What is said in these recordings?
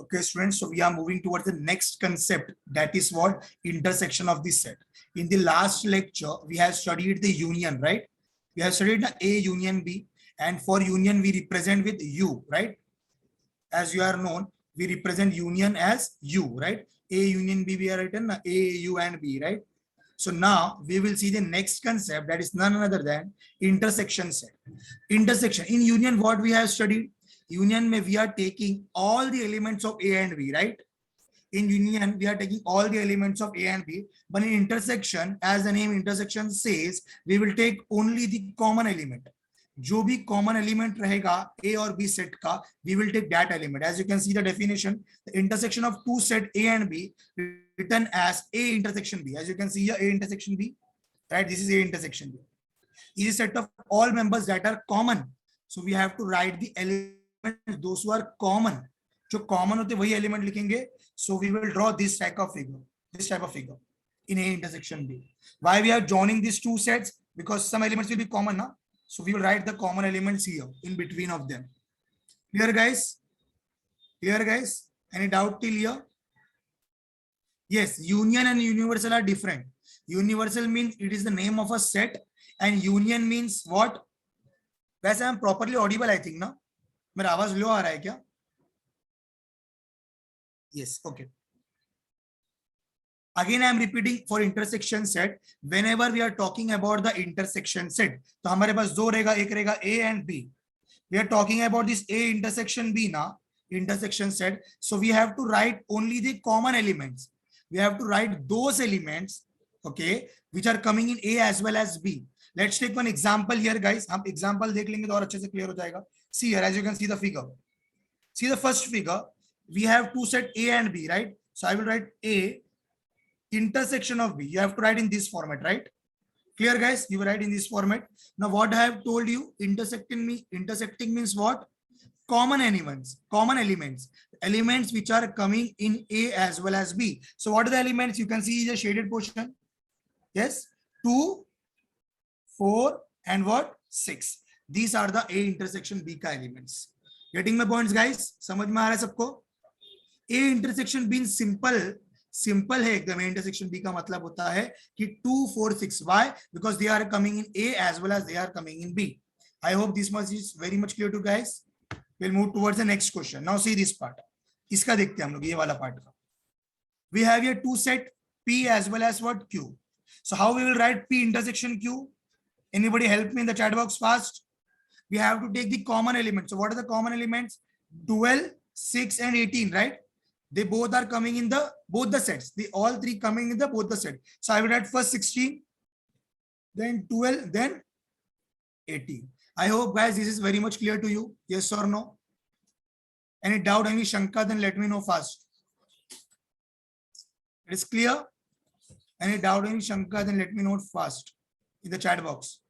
Okay, students, so we are moving towards the next concept, that is what? Intersection of the set. In the last lecture, we have studied the union, right? We have studied the A union B, and for union, we represent with U, right? As you are known, we represent union as U, right? A union B, we are written A, U, and B, right? So now we will see the next concept, that is none other than intersection set. Intersection in union, what we have studied? Union may we are taking all the elements of A and B, right? In union, we are taking all the elements of A and B, but in intersection, as the name intersection says, we will take only the common element. जो भी common element रहेगा A और B set का, we will take that element. As you can see the definition, the intersection of two set A and B written as A intersection B. As you can see here, A intersection B, right? This is A intersection B. Is a set of all members that are common. So we have to write the elements those who are common. जो common होते वही element लिखेंगे. So we will draw this type of figure in A intersection B. Why we are joining these two sets? Because some elements will be common, na? So we will write the common elements here in between of them. Clear, guys? Clear, guys? Any doubt till here? Yes, union and universal are different. Universal means it is the name of a set, and union means what? वैसे I'm properly audible, I think, ना? मेरा आवाज लो आ रहा है क्या? Yes, okay. Again, I am repeating for intersection set. Whenever we are talking about the intersection set, तो हमारे पास दो रहेगा, एक रहेगा A and B. We are talking about this A intersection B ना, intersection set. So we have to write only the common elements. We have to write those elements, okay, which are coming in A as well as B. Let's take one example here, guys. हम example देख लेंगे तो और अच्छे से clear हो जाएगा. See here, as you can see the figure. See the first figure. We have two set A and B, right? So I will write A intersection of B. You have to write in this format, right? Clear, guys? You will write in this format. Now what I have told you, intersecting means what? Common elements, elements which are coming in A as well as B. So what are the elements? You can see the shaded portion. Yes, 2, 4, and what? 6. These are the A intersection B का elements. Getting my points, guys? समझ में आ रहा है सबको? A intersection B simple है एकदम. intersection B का मतलब होता है कि 2, 4, 6. Why? Because they are coming in A as well as they are coming in B. I hope this much is very much clear to guys. We'll move towards the next question. Now see this part. इसका देखते हैं हम लोग, ये वाला part का. We have here two set P as well as what? Q. So how we will write P intersection Q? Anybody help me in the chat box fast? We have to take the common elements. So what are the common elements? 12, 6, and 18, right? They both are coming in the both the sets. They all three coming in the both the set. So I will write first 16, then 12, then 18. I hope, guys, this is very much clear to you. Yes or no? Any doubt, any shanka, then let me know fast. It is clear? Any doubt, any shanka, then let me know fast in the chat box.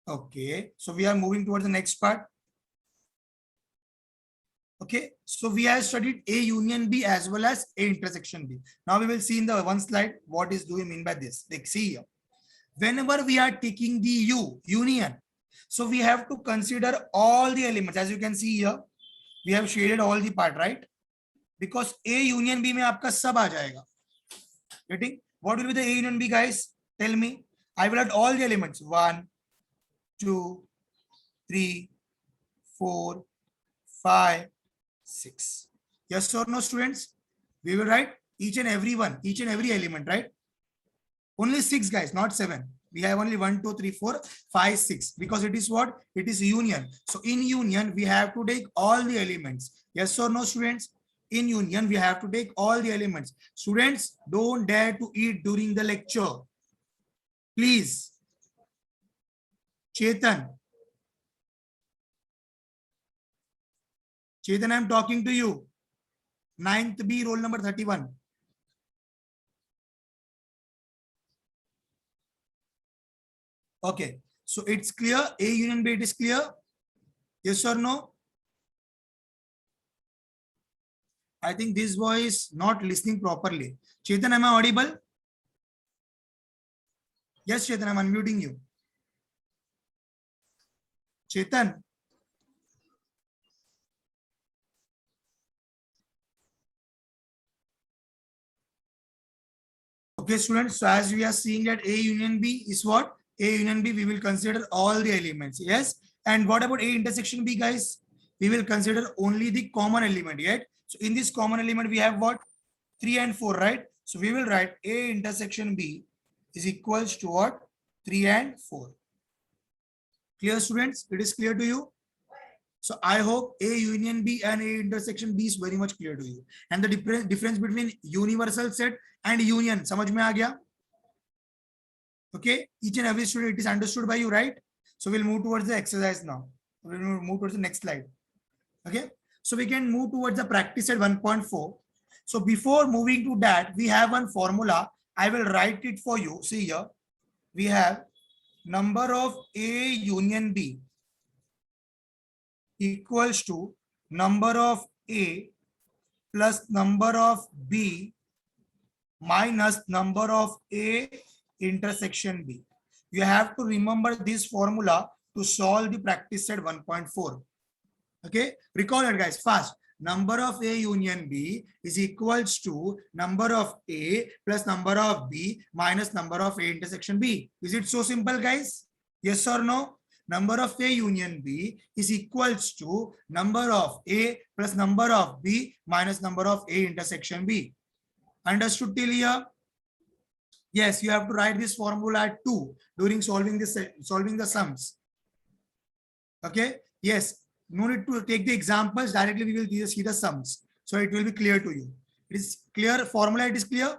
Okay, so we are moving towards the next part. Okay, so we have studied A union B as well as A intersection B. Now we will see in the one slide what is do we mean by this. Like, see here. Whenever we are taking the union, so we have to consider all the elements. As you can see here, we have shaded all the part, right? Because A union B में आपका सब आ जाएगा. Getting? What will be the A union B, guys? Tell me. I will add all the elements. 1, 2, 3, 4, 5, 6. Yes or no, students? We will write each and every element, right? Only 6, guys, not 7. We have only 1, 2, 3, 4, 5, 6. Because it is what? It is union. So in union, we have to take all the elements. Yes or no, students? In union, we have to take all the elements. Students, don't dare to eat during the lecture. Please. Chetan, I'm talking to you. 9th B, roll number 31. Okay, so it's clear. A union B, it is clear. Yes or no? I think this boy is not listening properly. Chetan, am I audible? Yes, Chetan, I'm unmuting you. Chetan. Okay, students. So as we are seeing that A union B is what? A union B, we will consider all the elements. Yes. And what about A intersection B, guys? We will consider only the common element. Yet. So in this common element, we have what? 3 and 4, right? So we will write A intersection B is equals to what? 3 and 4. Clear, students? It is clear to you? So I hope A union B and A intersection B is very much clear to you. And the difference between universal set and union, समझ में आ गया? Okay, each and every student, it is understood by you, right? So we'll move towards the exercise now. We'll move towards the next slide. Okay, so we can move towards the practice at 1.4. So before moving to that, we have one formula. I will write it for you. See here, we have number of A union B equals to number of A plus number of B minus number of A intersection B. You have to remember this formula to solve the practice set 1.4. Okay, recall it, guys, fast. Number of A union B is equals to number of A plus number of B minus number of A intersection B. Is it so simple, guys? Yes or no? Number of A union B is equals to number of A plus number of B minus number of A intersection B. Understood till here? Yes, you have to write this formula at 2 during solving the sums. Okay, yes, no need to take the examples, directly we will see the sums, so it will be clear to you. It is clear, formula, it is clear?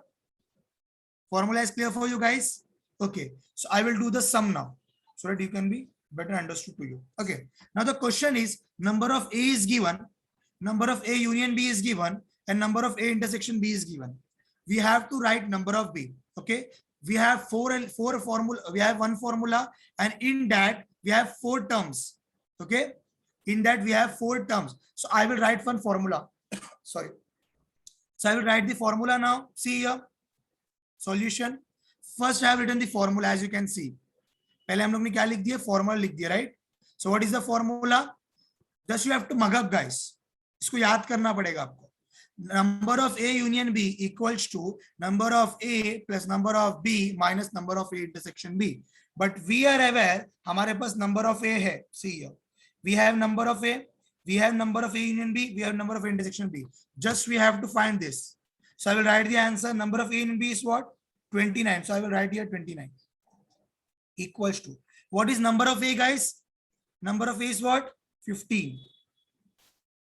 Formula is clear for you guys? Okay, so I will do the sum now so that you can be better understood to you. Okay, now the question is, number of A is given, number of A union B is given, and number of A intersection B is given. We have to write number of B. Okay, we have four formula, we have one formula, and in that we have 4 terms. Okay, in that we have 4 terms. So I will write one formula. Sorry. So I will write the formula now. See here, solution. First I have written the formula, as you can see. पहले हम लोग ने क्या लिख दिया? Formula लिख दिया, right? So what is the formula? Just you have to mug up, guys. इसको याद करना पड़ेगा आपको. Number of A union B equals to number of A plus number of B minus number of A intersection B. But we are aware हमारे पास number of A है. See here, we have number of A, we have number of A union B, we have number of A intersection B. Just we have to find this. So I will write the answer. Number of A union B is what? 29. So I will write here 29 equals to, what is number of A, guys? Number of A is what? 15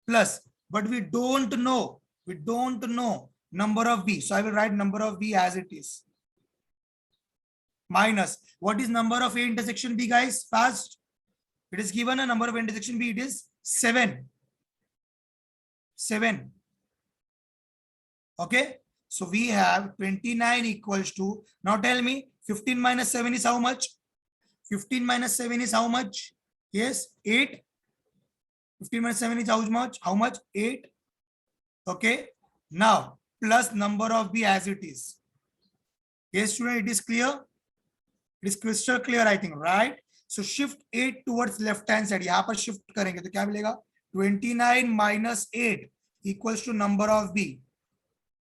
plus, but we don't know number of B. So I will write number of B as it is. Minus, what is number of A intersection B, guys? Fast. It is given a number of intersection B. It is 7. 7. Okay. So we have 29 equals to, now tell me, 15 minus 7 is how much? 15 minus 7 is how much? Yes, 8. 15 minus 7 is how much? How much? 8. Okay. Now, plus number of B as it is. Yes, student, it is clear? It is crystal clear, I think, right? So shift 8 towards left hand side. यहाँ पर shift करेंगे तो क्या मिलेगा? 29 minus 8 equals to number of B.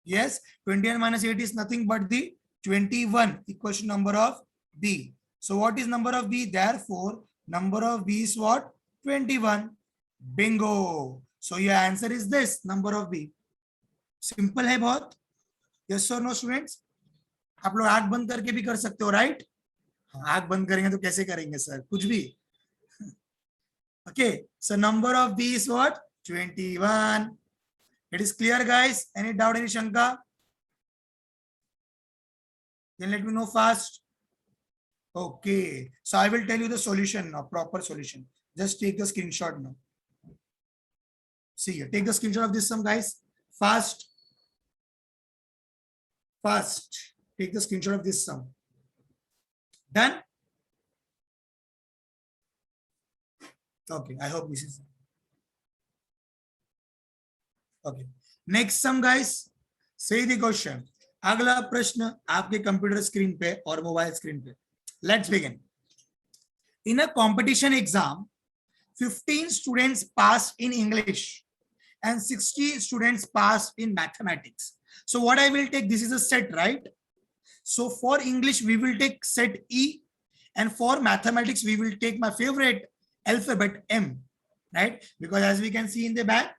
Yes, 29 minus 8 is nothing but the 21 equals to number of B. So what is number of B? Therefore, number of B is what? 21. Bingo. So your answer is this, number of B. Simple है बहुत. Yes or no, students? आप लोग आँख बंद करके भी कर सकते हो, right? आँख बंद करेंगे तो कैसे करेंगे सर? कुछ भी. Okay. So number of B is what? 21. It is clear, guys? Any doubt, any shanka? Then let me know fast. Okay. So I will tell you the solution now, proper solution. Just take the screenshot now. See here. Take the screenshot of this sum, guys. Fast. Fast. Take the screenshot of this sum. Done? Okay. I hope this is. Okay. Next sum, guys. Say the question. अगला प्रश्न आपके computer screen पे और mobile screen पे. Let's begin. In a competition exam, 15 students passed in English and 60 students passed in mathematics. So what I will take, this is a set, right? So for English, we will take set E, and for mathematics, we will take my favorite alphabet M, right? Because as we can see in the back,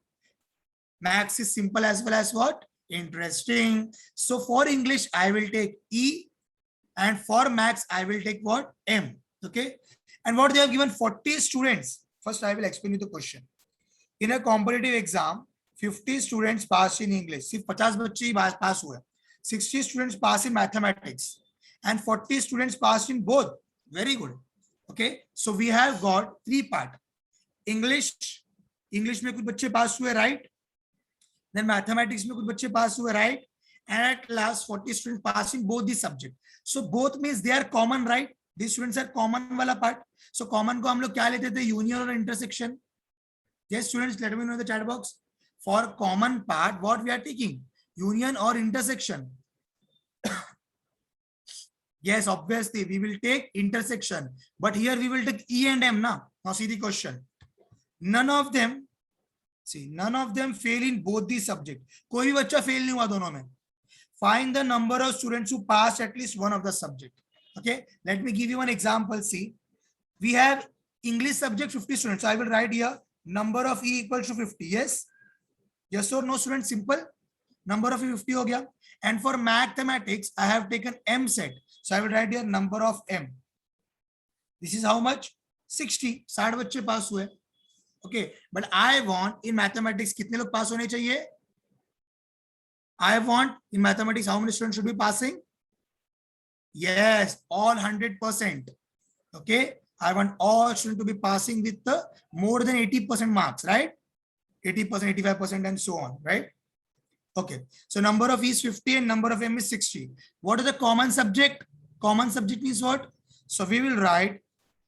maths is simple as well as what? Interesting. So for English, I will take E, and for maths, I will take what? M. Okay. And what they have given 40 students. First, I will explain you the question. In a competitive exam, 50 students pass in English. सिर्फ 50 बच्चे ही पास हुए. 60 students pass in mathematics, and 40 students pass in both. Very good. Okay. So we have got three part. English में कुछ बच्चे पास हुए, right? Then mathematics में कुछ बच्चे पास हुए, right? And at last 40 students pass in both the subject. So both means they are common, right? These students are common वाला part. So common को हम लोग क्या लेते थे? Union or intersection? Yes, students, let me know in the chat box. For common part, what we are taking? Union or intersection? Yes, obviously we will take intersection, but here we will take E and M now. Now see the question. None of them fail in both the subject. कोई भी बच्चा fail नहीं हुआ दोनों में. Find the number of students who passed at least one of the subject. Okay, let me give you one example. See, we have English subject 50 students. So I will write here number of E equals to 50. Yes or no, students? Simple. Number of E 50 हो गया. And for mathematics, I have taken M set. So I will write here number of M. This is how much? 60. 60 बच्चे पास हुए. Okay, but I want in mathematics कितने लोग पास होने चाहिए? I want in mathematics how many students should be passing? Yes, all 100%. Okay, I want all students to be passing with the more than 80% marks, right? 80%, 85%, and so on, right? Okay, so number of E is 50 and number of M is 60. What is the common subject? Common subject means what? So we will write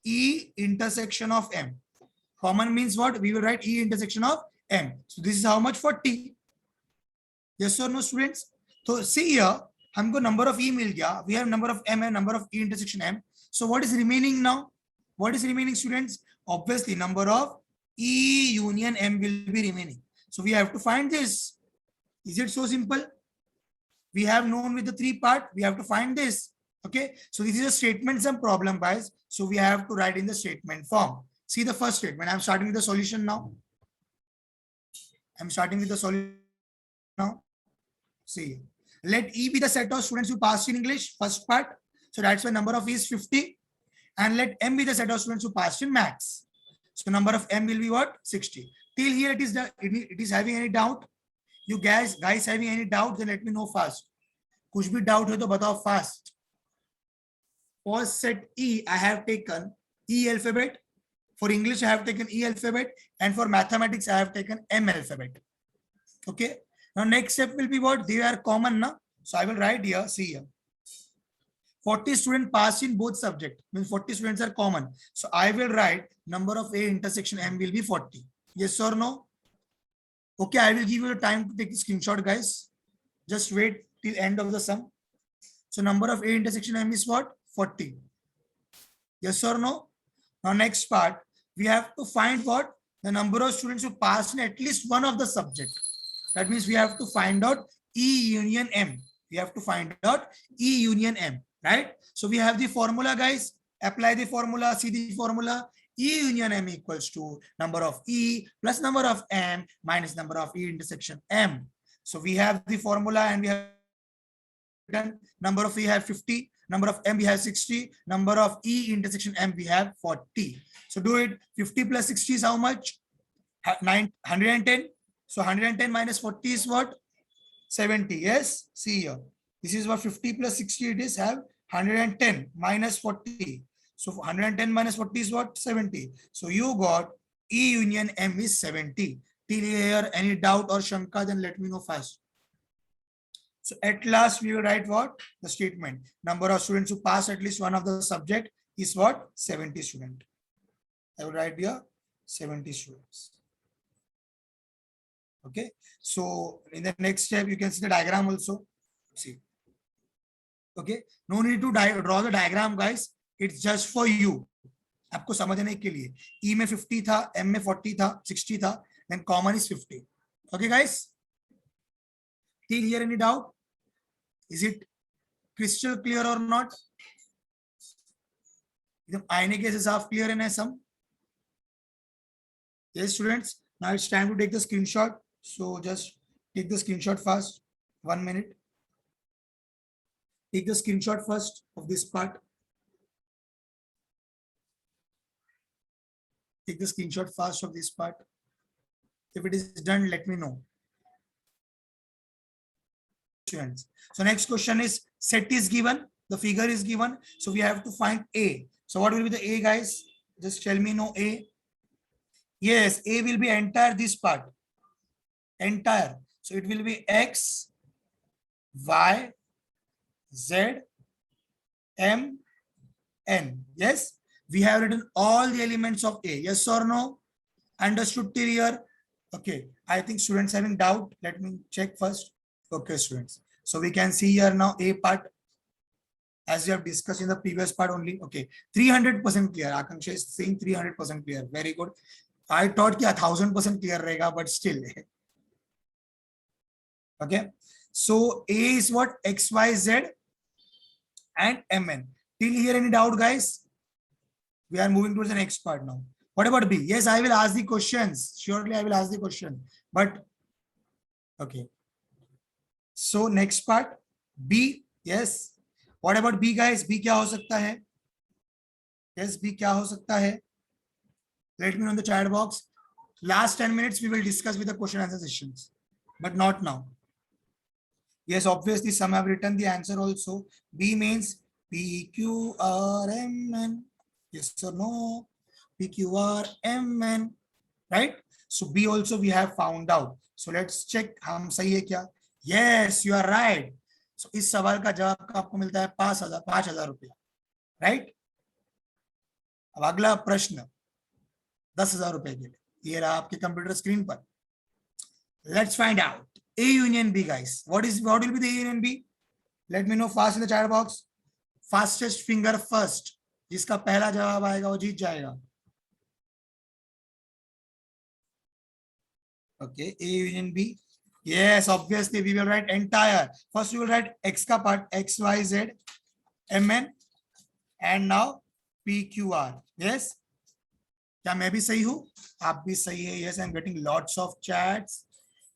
E intersection of M. Common means what? We will write E intersection of M. So this is how much? 40. Yes or no, students? So see here, हमको number of E मिल गया. We have number of M and number of E intersection M. So what is remaining now? What is remaining, students? Obviously, number of E union M will be remaining. So we have to find this. Is it so simple? We have known with the three part. We have to find this. Okay. So this is a statement sum problem, guys. So we have to write in the statement form. See the first statement. I'm starting with the solution now. I'm starting with the solution now. See, let E be the set of students who passed in English, first part. So that's why number of E is 50. And let M be the set of students who passed in maths. So number of M will be what? 60. Till here it is having any doubt? You guys having any doubt? Then let me know fast. कुछ भी doubt हो तो बताओ fast. For set E, I have taken E alphabet. For English, I have taken E alphabet. And for mathematics, I have taken M alphabet. Okay. Now next step will be what? They are common now. So I will write here, see here. 40 students pass in both subjects. Means 40 students are common. So I will write number of A intersection M will be 40. Yes or no? Okay, I will give you the time to take the screenshot, guys. Just wait till end of the sum. So number of A intersection M is what? 40. Yes or no? Now next part, we have to find what? The number of students who pass in at least one of the subject. That means we have to find out E union M. We have to find out E union M, right? So we have the formula, guys. Apply the formula, see the formula. E union M equals to number of E plus number of M minus number of E intersection M. So we have the formula and we have done. Number of E have 50, number of M we have 60, number of E intersection M we have 40. So do it. 50 plus 60 is how much? 110. So 110 minus 40 is what? 70. Yes. See here. This is what 50 plus 60 it is. Have 110 minus 40. So 110 minus 40 is what? 70. So you got E union M is 70. Till here, any doubt or shanka, then let me know fast. So at last we will write what? The statement. Number of students who pass at least one of the subject is what? 70 students. I will write here 70 students. Okay. So in the next step, you can see the diagram also. See. Okay. No need to draw the diagram, guys. It's just for you. आपको समझने के लिए. E में 50 था, M में 40 था, 60 था, then common is 50. Okay, guys. Till here, any doubt? Is it crystal clear or not? एकदम आईने के साफ clear है सम? Yes, students. Now it's time to take the screenshot. So just take the screenshot fast. 1 minute. Take the screenshot first of this part. Take the screenshot fast of this part. If it is done, let me know. Students. So next question is set is given. The figure is given. So we have to find A. So what will be the A, guys? Just tell me no A. Yes, A will be entire this part. Entire. So it will be X, Y, Z, M, N. Yes, we have written all the elements of A. Yes or no? Understood till here? Okay, I think students having doubt. Let me check first. Okay, students. So we can see here now A part, as we have discussed in the previous part only. Okay, 300% clear. Akanksha is saying 300% clear. Very good. I thought कि 1000% clear रहेगा, but still. Okay, so A is what? X, Y, Z and Mn. Till here any doubt, guys? We are moving towards the next part now. What about B? Yes, I will ask the questions. Surely I will ask the question. But okay. So next part, B. Yes. What about B, guys? B क्या हो सकता है? Yes, B क्या हो सकता है? Let me know in the chat box. Last 10 minutes we will discuss with the question answer sessions, but not now. Yes, obviously some have written the answer also. B means P, Q, R, M, N. Yes or no? P, Q, R, M, N. Right? So B also we have found out. So let's check हम सही है क्या? Yes, you are right. So इस सवाल का जवाब आपको मिलता है 5,000 रुपया. Right? अब अगला प्रश्न 10,000 रुपए के लिए. ये रहा आपके कंप्यूटर स्क्रीन पर. Let's find out. A union B, guys. What will be the A union B? Let me know fast in the chat box. Fastest finger first. जिसका पहला जवाब आएगा वो जीत जाएगा. Okay, A union B. Yes, obviously we will write entire. First we will write X का part, X, Y, Z, M, N, and now P, Q, R. Yes. क्या मैं भी सही हूँ? आप भी सही है. Yes, I'm getting lots of chats.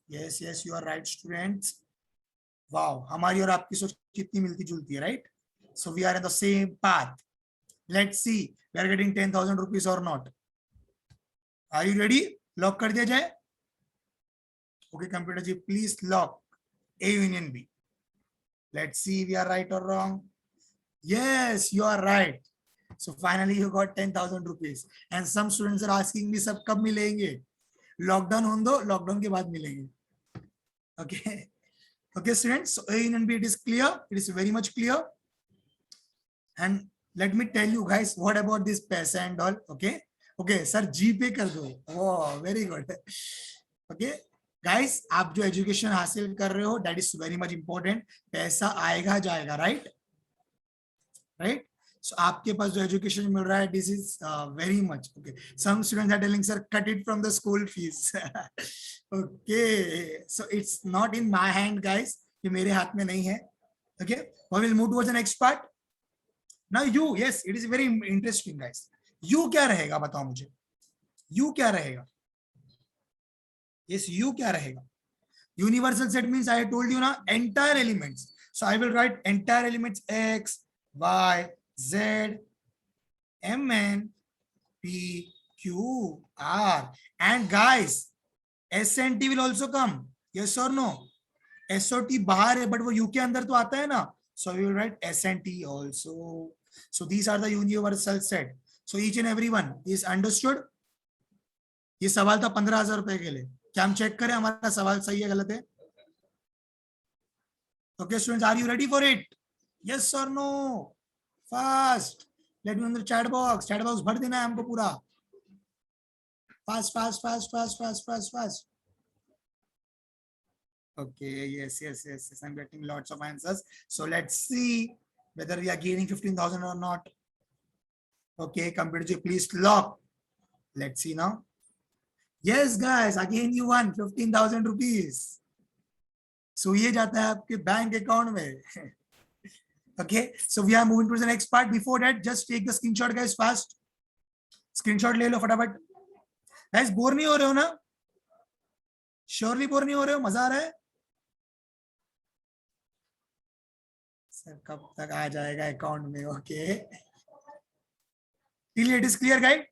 Yes, yes, you are right, students. Wow, हमारी और आपकी सोच कितनी मिलती जुलती है, right? So we are in the same path. Let's see, we are getting 10,000 rupees or not. Are you ready? Lock कर दिया जाए? Okay, computer ji, please lock A union B. Let's see, we are right or wrong. Yes, you are right. So finally, you got 10,000 rupees. And some students are asking me, सब कब मिलेंगे? Lockdown होने दो, lockdown के बाद मिलेंगे. Okay. Okay, students. So A union B, it is clear. It is very much clear. And let me tell you guys, what about this पैसा and all? Okay. Okay, sir, GPay कर दो. Oh, very good. Okay. Guys, आप जो education हासिल कर रहे हो, that is very much important. पैसा आएगा जाएगा, right? Right? So आपके पास जो एजुकेशन मिल रहा है, this is very much okay. Some students are telling, sir, cut it from the school fees. Okay, so it's not in my hand, guys. ये मेरे हाथ में नहीं है. Okay, we will move towards the next part. Now you, yes, it is very interesting, guys. You क्या रहेगा बताओ मुझे. You क्या रहेगा? Yes, you क्या रहेगा? Universal set means I told you ना entire elements. So I will write entire elements X, Y, Z, M, N, P, Q, R. And guys, S and T will also come. Yes or no? S और T बाहर है, but वो U के अंदर तो आता है ना. So we will write S and T also. So these are the universal set. So each and every one is understood. ये सवाल था 15,000 रुपए के लिए. क्या हम चेक करें हमारा सवाल सही है गलत है? Okay, students, are you ready for it? Yes or no? Fast. Let me know in the chat box. Chat box भर देना है हमको पूरा. Fast, fast, fast, fast, fast, fast, fast. Okay, yes, yes, yes, yes. I'm getting lots of answers. So let's see whether we are gaining 15,000 or not. Okay, computer ji, please lock. Let's see now. Yes, guys, again you won 15,000 rupees. So ये जाता है आपके bank account में. Okay, so we are moving to the next part. Before that, just take the screenshot, guys, fast. Screenshot ले लो फटाफट. Guys, bore नहीं हो रहे हो ना? Surely बोर नहीं हो रहे हो? मजा आ रहा है? सर कब तक आ जाएगा अकाउंट में? Okay, till it is clear, guys.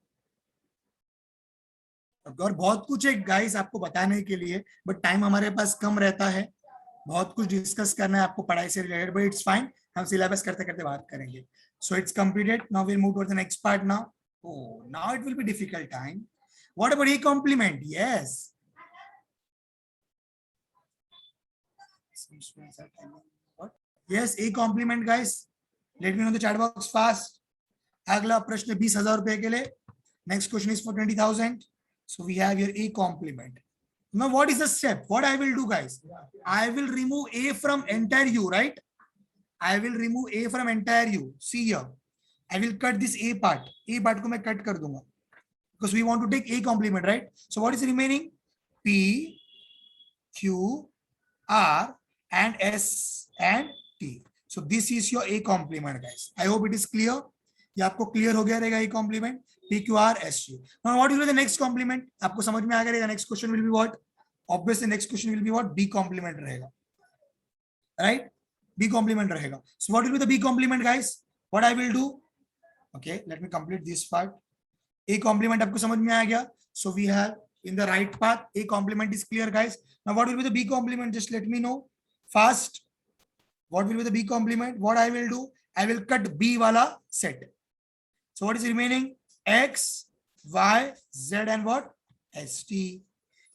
और बहुत कुछ है गाइस आपको बताने के लिए, बट टाइम हमारे पास कम रहता है. बहुत कुछ डिस्कस करना है आपको पढ़ाई से रिलेटेड, बट इट्स फाइन, हम सिलेबस करते करते बात करेंगे. So it's completed. Now will move to the next part. Now now it will be difficult time. What about a compliment? Yes, yes, a compliment, guys. Let me know the chat box fast. अगला प्रश्न 20,000 रुपए के लिए. Next question is for 20,000. So we have here a compliment. Now what is the step? What I will do, guys? I will remove a from entire u, right? I will remove a from entire u. See here, I will cut this a part. A part को मैं cut कर दूंगा because we want to take a complement, right? So what is remaining? P, Q, R, and S and T. So this is your a complement, guys. I hope it is clear. ये आपको clear हो गया रहेगा a complement. P, Q, R, S, T. Now what will be the next complement? आपको समझ में आ गया रहेगा. Next question will be what? Obviously next question will be what? B complement रहेगा, right? B complement रहेगा. So what will be the B complement, guys? What I will do? Okay, let me complete this part. A complement आपको समझ में आ गया. So we have in the right path. A complement is clear, guys. Now what will be the B complement? Just let me know fast. What will be the B complement? What I will do? I will cut B wala set. So what is remaining? X, Y, Z, and what? ST.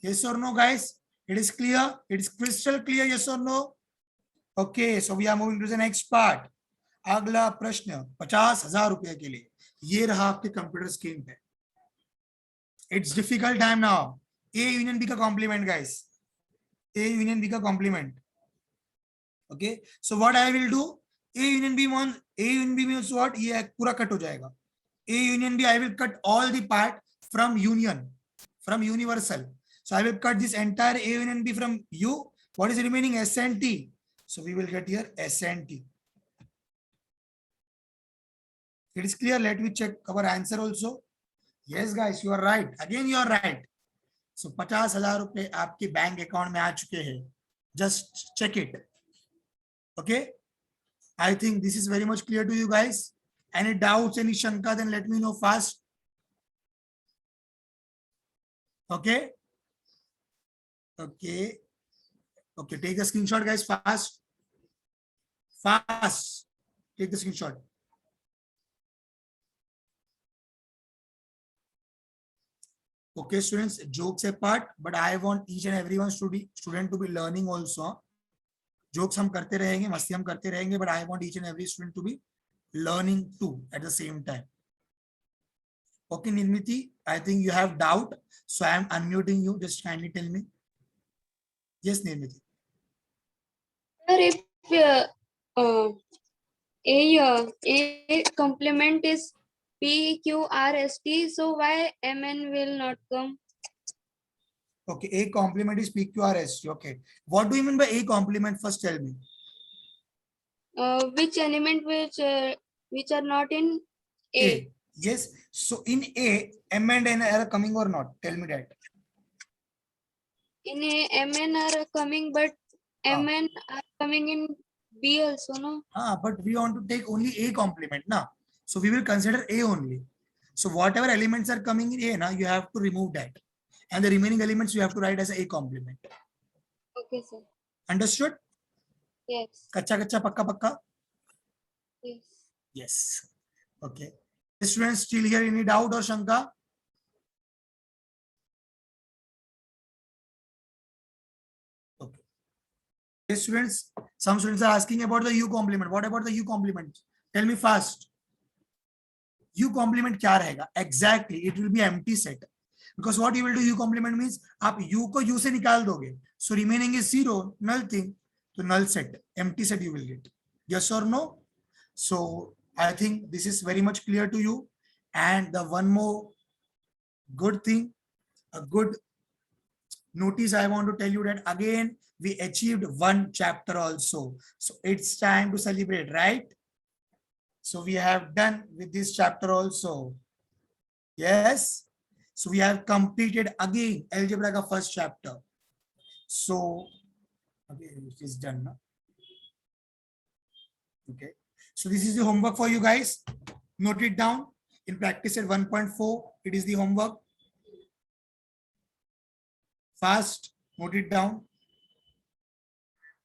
Yes or no, guys? It is clear. It is crystal clear. Yes or no? Okay, so we are moving to the next part. अगला प्रश्न 50,000 रुपए के लिए. ये रहा आपके computer screen पे. It's difficult time now. A union B का complement, guys. A union B का complement. Okay, so what I will do? A union B means what? ये पूरा कट हो जाएगा. A union B, I will cut all the part from union, from universal. So I will cut this entire A union B from U. What is remaining? S and T. So we will get here S and T. It is clear. Let me check our answer also. Yes, guys, you are right. Again, you are right. So 50,000 रुपए आपके bank account में आ चुके हैं. Just check it. Okay. I think this is very much clear to you guys. Any doubts, any shanka, then let me know fast. Okay. Okay. Okay. Take the screenshot, guys, fast. Fast. Take the screenshot. Okay, students, jokes apart, but I want each and everyone student to be learning also. Jokes हम करते रहेंगे, मस्ती हम करते रहेंगे, but I want each and every student to be learning too at the same time. Okay, Nirmiti, I think you have doubt, so I am unmuting you. Just kindly tell me. Yes, Nirmiti. Sir, if a complement is P, Q, R, S, T, so why MN will not come? Okay, A complement is PQRST. Okay, what do you mean by A complement? First, tell me. Which element which are not in A? Yes. So in A, M and N are coming or not? Tell me that. In A, MN are coming, but MN are coming in B also, no? But we want to take only A complement now. So we will consider A only. So whatever elements are coming in A, now you have to remove that. And the remaining elements you have to write as A complement. Okay, sir. Understood? Yes. Kacha kacha, pakka pakka? Yes. Yes. Okay. Students, still here any doubt or shanka? Okay. Yes, students, some students are asking about the U complement. What about the U complement? Tell me fast. U complement क्या रहेगा? Exactly, it will be empty set. Because what you will do, U complement means आप U को U से निकाल दोगे. So remaining is zero, null thing. So null set, empty set you will get. Yes or no? So I think this is very much clear to you. And the one more good thing, a good Notice, I want to tell you that again, we achieved one chapter also. So it's time to celebrate, right? So we have done with this chapter also. Yes. So we have completed again algebra ka first chapter. So okay, it is done now. Okay. So this is the homework for you guys. Note it down. In practice at 1.4, it is the homework. Fast, note it down.